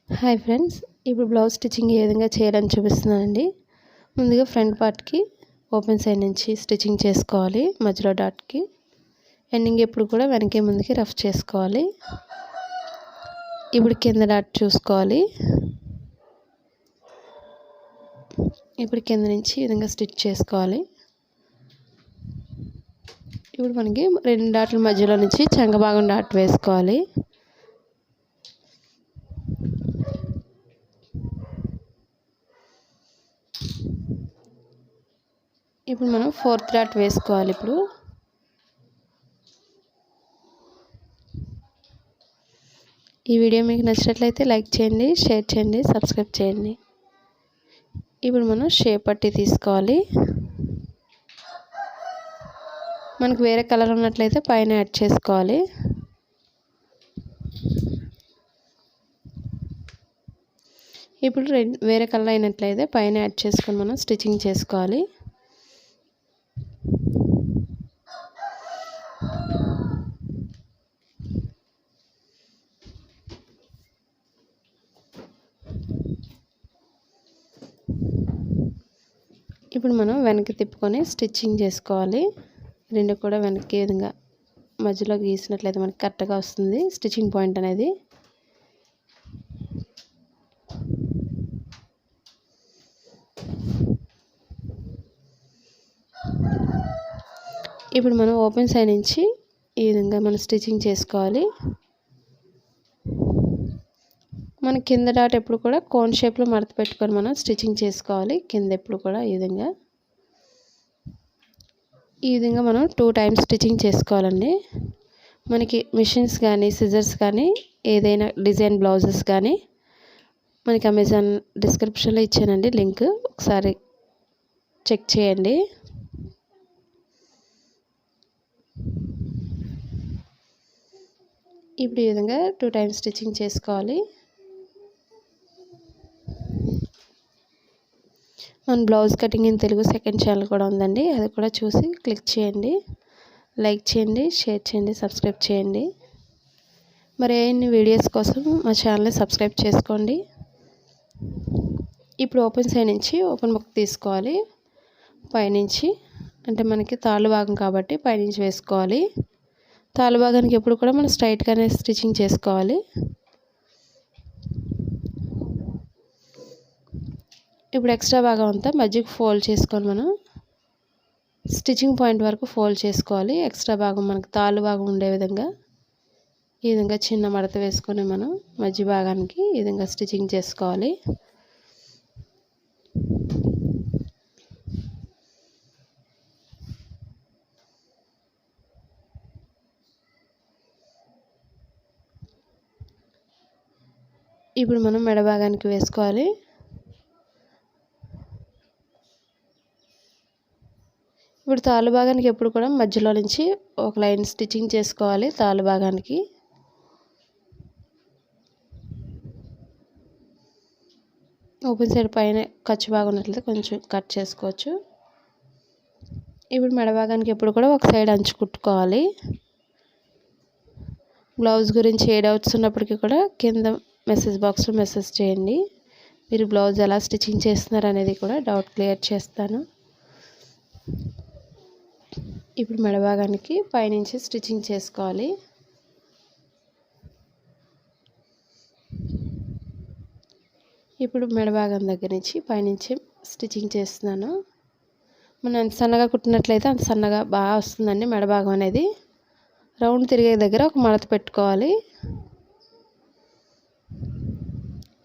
Hi friends, ఇప్పుడు blouse stitching ఏ విధంగా చేయాలని చూపిస్తున్నానండి. ముందుగా ఫ్రంట్ పార్ట్కి ఓపెన్ సైడ్ నుంచి స్టిచ్చింగ్ చేసుకోవాలి. మధ్యలో డాట్కి ఎండింగ్ ఎప్పుడు కూడా వెనకే ముందుకి రఫ్ చేసుకోవాలి. ఇప్పుడు కింద డాట్ చూసుకోవాలి. ఇప్పుడు కింద నుంచి ఈ విధంగా స్టిచ్ చేసుకోవాలి. ఇప్పుడు మనకి రెండు డాట్ల మధ్యలో నుంచి చంక భాగం డాట్ వేసుకోవాలి. ఇప్పుడు మనం ఫోర్త్ డాట్ వేసుకోవాలి. ఈ వీడియో మీకు నచ్చినట్లయితే లైక్ చేయండి, షేర్ చేయండి, సబ్స్క్రైబ్ చేయండి. ఇప్పుడు మనం షేప్ పట్టి తీసుకోవాలి. మనకు వేరే కలర్ ఉన్నట్లయితే పైన యాడ్ చేసుకోవాలి. ఇప్పుడు వేరే కలర్ అయినట్లయితే పైన యాడ్ చేసుకొని మనం స్టిచ్చింగ్ చేసుకోవాలి. ఇప్పుడు మనం వెనక్కి తిప్పుకొని స్టిచ్చింగ్ చేసుకోవాలి. రెండు కూడా వెనక్కి విధంగా మధ్యలో గీసినట్లయితే మనకి కరెక్ట్గా వస్తుంది స్టిచ్చింగ్ పాయింట్ అనేది. ఇప్పుడు మనం ఓపెన్ సైడ్ నుంచి ఈ విధంగా మనం స్టిచ్చింగ్ చేసుకోవాలి. మన కింద డాట్ ఎప్పుడు కూడా కోన్ షేప్లో మడత పెట్టుకొని మనం స్టిచ్చింగ్ చేసుకోవాలి. కింద ఎప్పుడు కూడా ఈ విధంగా మనం 2 టైమ్స్ స్టిచ్చింగ్ చేసుకోవాలండి. మనకి మిషన్స్ కానీ సిజర్స్ కానీ ఏదైనా డిజైన్ బ్లౌజెస్ కానీ మనకి అమెజాన్ డిస్క్రిప్షన్లో ఇచ్చానండి లింక్, ఒకసారి చెక్ చేయండి. ఇప్పుడు ఈ విధంగా 2 టైమ్స్ స్టిచ్చింగ్ చేసుకోవాలి. మన blouse cutting in Telugu second channel కూడా ఉందండి, అది కూడా చూసి క్లిక్ చేయండి. లైక్ చేయండి, షేర్ చేయండి, సబ్స్క్రైబ్ చేయండి. మరి ఎన్ని వీడియోస్ కోసం మా ఛానల్ని సబ్స్క్రైబ్ చేసుకోండి. ఇప్పుడు ఓపెన్ సైడ్ నుంచి ఓపెన్ బుక్ తీసుకోవాలి. పైనుంచి అంటే మనకి తాళ్ళు భాగం కాబట్టి పైనుంచి వేసుకోవాలి. తాళ్ళు భాగానికి ఎప్పుడు కూడా మనం స్ట్రైట్గానే స్టిచ్చింగ్ చేసుకోవాలి. ఇప్పుడు ఎక్స్ట్రా భాగం అంతా మధ్యకి ఫోల్డ్ చేసుకొని మనం స్టిచ్చింగ్ పాయింట్ వరకు ఫోల్డ్ చేసుకోవాలి. ఎక్స్ట్రా భాగం మనకు తాళ్ళు భాగం ఉండే విధంగా ఈ విధంగా చిన్న మడత వేసుకొని మనం మధ్య భాగానికి ఈ విధంగా స్టిచ్చింగ్ చేసుకోవాలి. ఇప్పుడు మనం మెడ భాగానికి వేసుకోవాలి. ఇప్పుడు తాళ్ళు భాగానికి ఎప్పుడు కూడా మధ్యలో నుంచి ఒక లైన్ స్టిచ్చింగ్ చేసుకోవాలి. తాళ్ళు భాగానికి ఓపెన్ సైడ్ పైన ఖర్చు భాగం ఉన్నట్లయితే కొంచెం కట్ చేసుకోవచ్చు. ఇప్పుడు మెడ భాగానికి ఎప్పుడు కూడా ఒక సైడ్ అంచు కుట్టుకోవాలి. బ్లౌజ్ గురించి ఏ డౌట్స్ ఉన్నప్పటికీ కూడా కింద మెసేజ్ బాక్స్లో మెసేజ్ చేయండి. మీరు బ్లౌజ్ ఎలా స్టిచ్చింగ్ చేస్తున్నారు అనేది కూడా డౌట్ క్లియర్ చేస్తాను. ఇప్పుడు మెడ భాగానికి పైనుంచి స్టిచ్చింగ్ చేసుకోవాలి. ఇప్పుడు మెడ భాగం దగ్గర నుంచి పైనుంచి స్టిచ్చింగ్ చేస్తున్నాను. మనం ఎంత సన్నగా కుట్టినట్లయితే అంత సన్నగా బాగా వస్తుందండి మెడ భాగం అనేది. రౌండ్ తిరిగే దగ్గర ఒక మడత పెట్టుకోవాలి.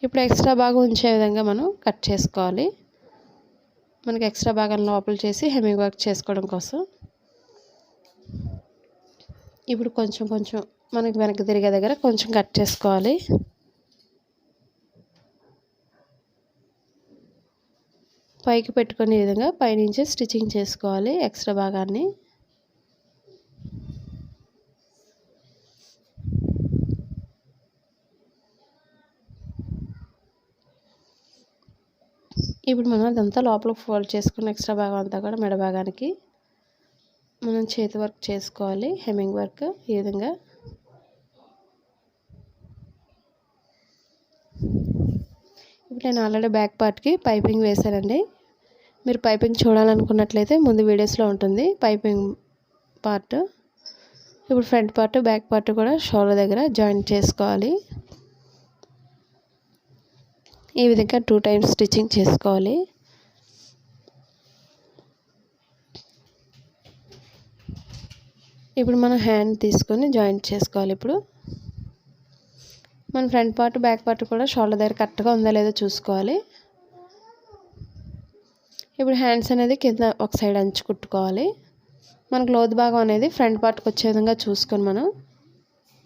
ఇప్పుడు ఎక్స్ట్రా భాగం ఉంచే విధంగా మనం కట్ చేసుకోవాలి. మనకి ఎక్స్ట్రా భాగం లోపల చేసి హెమ్మింగ్ వర్క్ చేసుకోవడం కోసం. ఇప్పుడు కొంచెం మనకి వెనక్కి తిరిగే దగ్గర కొంచెం కట్ చేసుకోవాలి. పైకి పెట్టుకునే విధంగా పైనుంచి స్టిచ్చింగ్ చేసుకోవాలి ఎక్స్ట్రా భాగాన్ని. ఇప్పుడు మనం అదంతా లోపలికి ఫోల్డ్ చేసుకున్న ఎక్స్ట్రా భాగం అంతా కూడా మెడ భాగానికి మనం చేతి వర్క్ చేసుకోవాలి. హెమ్మింగ్ వర్క్ ఈ విధంగా ఇప్పుడు నేను ఆల్రెడీ బ్యాక్ పార్ట్కి పైపింగ్ వేశానండి. మీరు పైపింగ్ చూడాలనుకున్నట్లయితే ముందు వీడియోస్లో ఉంటుంది పైపింగ్ పార్ట్. ఇప్పుడు ఫ్రంట్ పార్ట్ బ్యాక్ పార్ట్ కూడా షోల్డర్ దగ్గర జాయింట్ చేసుకోవాలి. ఈ విధంగా 2 టైమ్స్ స్టిచ్చింగ్ చేసుకోవాలి. ఇప్పుడు మనం హ్యాండ్ తీసుకొని జాయింట్ చేసుకోవాలి. ఇప్పుడు మన ఫ్రంట్ పార్ట్ బ్యాక్ పార్ట్ కూడా షోల్డర్ దగ్గర కరెక్ట్గా ఉందా లేదో చూసుకోవాలి. ఇప్పుడు హ్యాండ్స్ అనేది కింద ఒక సైడ్ అంచు కుట్టుకోవాలి. మనకు లోతు భాగం అనేది ఫ్రంట్ పార్ట్కి వచ్చే విధంగా చూసుకొని మనం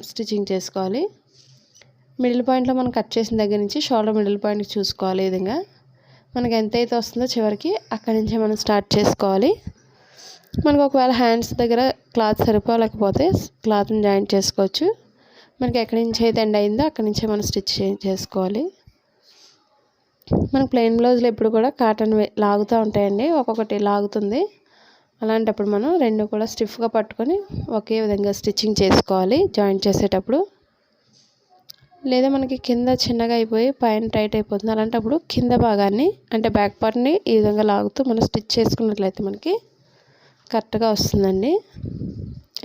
స్టిచ్చింగ్ చేసుకోవాలి. మిడిల్ పాయింట్లో మనం కట్ చేసిన దగ్గర నుంచి షోల్డర్ మిడిల్ పాయింట్కి చూసుకోవాలి. ఈ విధంగా మనకి ఎంతైతే వస్తుందో చివరికి అక్కడి నుంచే మనం స్టార్ట్ చేసుకోవాలి. మనకు ఒకవేళ హ్యాండ్స్ దగ్గర క్లాత్ సరిపోలేకపోతే క్లాత్ని జాయింట్ చేసుకోవచ్చు. మనకి ఎక్కడి నుంచి అయితే ఎండ్ అయిందో అక్కడి నుంచే మనం స్టిచ్ చేసుకోవాలి. మనకు ప్లెయిన్ బ్లౌజ్లో ఎప్పుడు కూడా కాటన్ లాగుతూ ఉంటాయండి, ఒక్కొక్కటి లాగుతుంది. అలాంటప్పుడు మనం రెండు కూడా స్టిఫ్గా పట్టుకొని ఒకే విధంగా స్టిచ్చింగ్ చేసుకోవాలి జాయింట్ చేసేటప్పుడు. లేదా మనకి కింద చిన్నగా అయిపోయి పైన టైట్ అయిపోతుంది. అలాంటప్పుడు కింద భాగాన్ని అంటే బ్యాక్ పార్ట్ని ఈ విధంగా లాగుతూ మనం స్టిచ్ చేసుకున్నట్లయితే మనకి కరెక్ట్గా వస్తుందండి.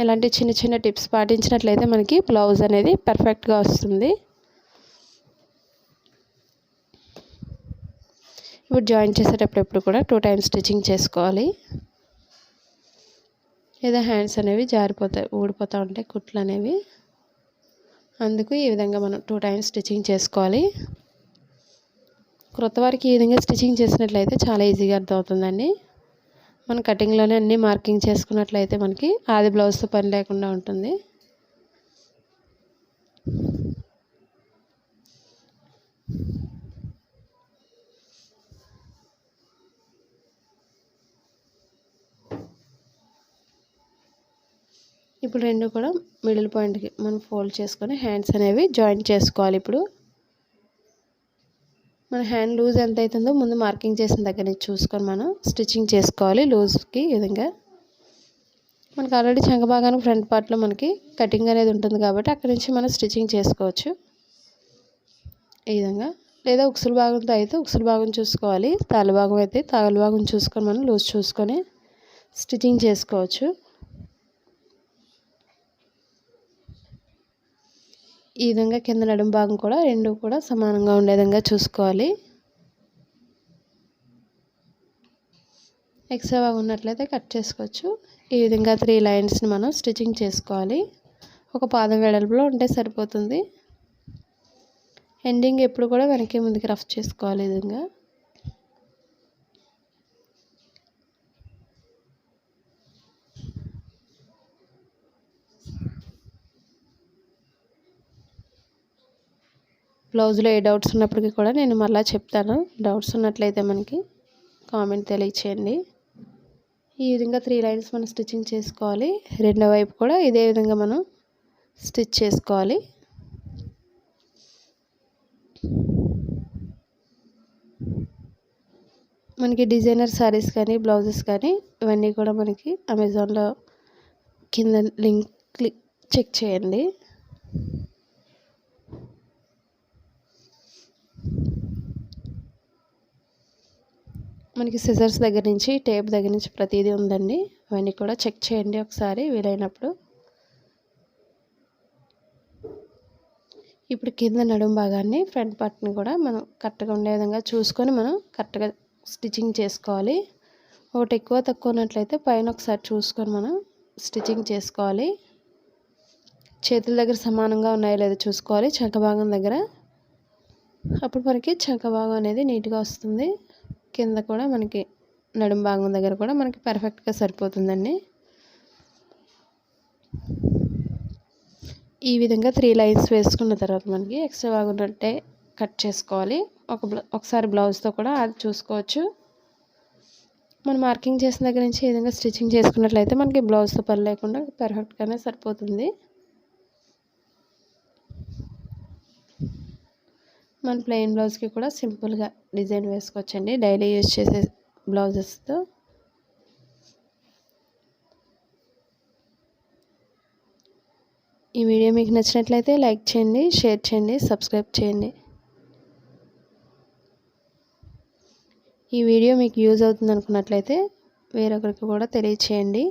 ఇలాంటి చిన్న చిన్న టిప్స్ పాటించినట్లయితే మనకి బ్లౌజ్ అనేది పర్ఫెక్ట్గా వస్తుంది. ఇప్పుడు జాయిన్ చేసేటప్పుడు ఎప్పుడు కూడా 2 టైమ్స్ స్టిచ్చింగ్ చేసుకోవాలి. లేదా హ్యాండ్స్ అనేవి జారిపోతాయి, ఊడిపోతూ ఉంటాయి కుట్లు అనేవి. అందుకు ఈ విధంగా మనం 2 టైమ్స్ స్టిచ్చింగ్ చేసుకోవాలి. క్రొత్త వారికి ఈ విధంగా స్టిచ్చింగ్ చేసినట్లయితే చాలా ఈజీగా అర్థమవుతుందండి. మన కటింగ్లోనే అన్నీ మార్కింగ్ చేసుకున్నట్లయితే మనకి ఆది బ్లౌజ్తో పని లేకుండా ఉంటుంది. ఇప్పుడు రెండు కూడా మిడిల్ పాయింట్కి మనం ఫోల్డ్ చేసుకొని హ్యాండ్స్ అనేవి జాయింట్ చేసుకోవాలి. ఇప్పుడు మన హ్యాండ్ లూజ్ ఎంత అవుతుందో ముందు మార్కింగ్ చేసిన దగ్గర నుంచి చూసుకొని మనం స్టిచ్చింగ్ చేసుకోవాలి. లూజ్కి ఈ విధంగా మనకు ఆల్రెడీ చంక భాగానికి ఫ్రంట్ పార్ట్లో మనకి కటింగ్ అనేది ఉంటుంది కాబట్టి అక్కడి నుంచి మనం స్టిచ్చింగ్ చేసుకోవచ్చు ఈ విధంగా. లేదా ఉక్సుల భాగంతో అయితే ఉక్సుల భాగం చూసుకోవాలి, తాళ్ళ భాగం అయితే తాళ్ళ భాగం చూసుకొని మనం లూజ్ చూసుకొని స్టిచ్చింగ్ చేసుకోవచ్చు. ఈ విధంగా కింద నడుము భాగం కూడా రెండు కూడా సమానంగా ఉండే విధంగా చూసుకోవాలి. ఎక్స్ట్రా భాగం ఉన్నట్లయితే కట్ చేసుకోవచ్చు. ఈ విధంగా 3 లైన్స్ని మనం స్టిచ్చింగ్ చేసుకోవాలి. ఒక పాదం వెడల్పులో ఉంటే సరిపోతుంది. ఎండింగ్ ఎప్పుడు కూడా వెనక్కి ముందుకి రఫ్ చేసుకోవాలి. ఈ విధంగా బ్లౌజ్లో ఏ డౌట్స్ ఉన్నప్పటికీ కూడా నేను మళ్ళీ చెప్తాను. డౌట్స్ ఉన్నట్లయితే మనకి కామెంట్ తెలియచేయండి. ఈ విధంగా 3 లైన్స్ మనం స్టిచ్చింగ్ చేసుకోవాలి. రెండో వైపు కూడా ఇదే విధంగా మనం స్టిచ్ చేసుకోవాలి. మనకి డిజైనర్ సారీస్ కానీ బ్లౌజెస్ కానీ ఇవన్నీ కూడా మనకి అమెజాన్లో కింద లింక్ చెక్ చేయండి. మనకి సిజర్స్ దగ్గర నుంచి టేప్ దగ్గర నుంచి ప్రతిదీ ఉందండి. అవన్నీ కూడా చెక్ చేయండి ఒకసారి వీలైనప్పుడు. ఇప్పుడు కింద నడుము భాగాన్ని ఫ్రంట్ పార్ట్ని కూడా మనం కరెక్ట్గా ఉండే విధంగా చూసుకొని మనం కరెక్ట్గా స్టిచ్చింగ్ చేసుకోవాలి. ఒకటి ఎక్కువ తక్కువ ఉన్నట్లయితే పైన ఒకసారి చూసుకొని మనం స్టిచ్చింగ్ చేసుకోవాలి. చేతుల దగ్గర సమానంగా ఉన్నాయో లేదో చూసుకోవాలి చంక భాగం దగ్గర. అప్పుడు మనకి చంక భాగం అనేది నీట్గా వస్తుంది. కింద కూడా మనకి నడుము భాగం దగ్గర కూడా మనకి పర్ఫెక్ట్గా సరిపోతుందండి. ఈ విధంగా 3 లైన్స్ వేసుకున్న తర్వాత మనకి ఎక్స్ట్రా భాగం ఉన్నట్టే కట్ చేసుకోవాలి. ఒకసారి బ్లౌజ్తో కూడా అది చూసుకోవచ్చు. మనం మార్కింగ్ చేసిన దగ్గర నుంచి ఈ విధంగా స్టిచ్చింగ్ చేసుకున్నట్లయితే మనకి బ్లౌజ్తో పని లేకుండా పర్ఫెక్ట్గానే సరిపోతుంది. మన ప్లెయిన్ బ్లౌజ్కి కూడా సింపుల్గా డిజైన్ వేసుకోవచ్చండి డైలీ యూజ్ చేసే బ్లౌజెస్తో. ఈ వీడియో మీకు నచ్చినట్లయితే లైక్ చేయండి, షేర్ చేయండి, సబ్స్క్రైబ్ చేయండి. ఈ వీడియో మీకు యూజ్ అవుతుంది అనుకున్నట్లయితే వేరొకరికి కూడా తెలియచేయండి.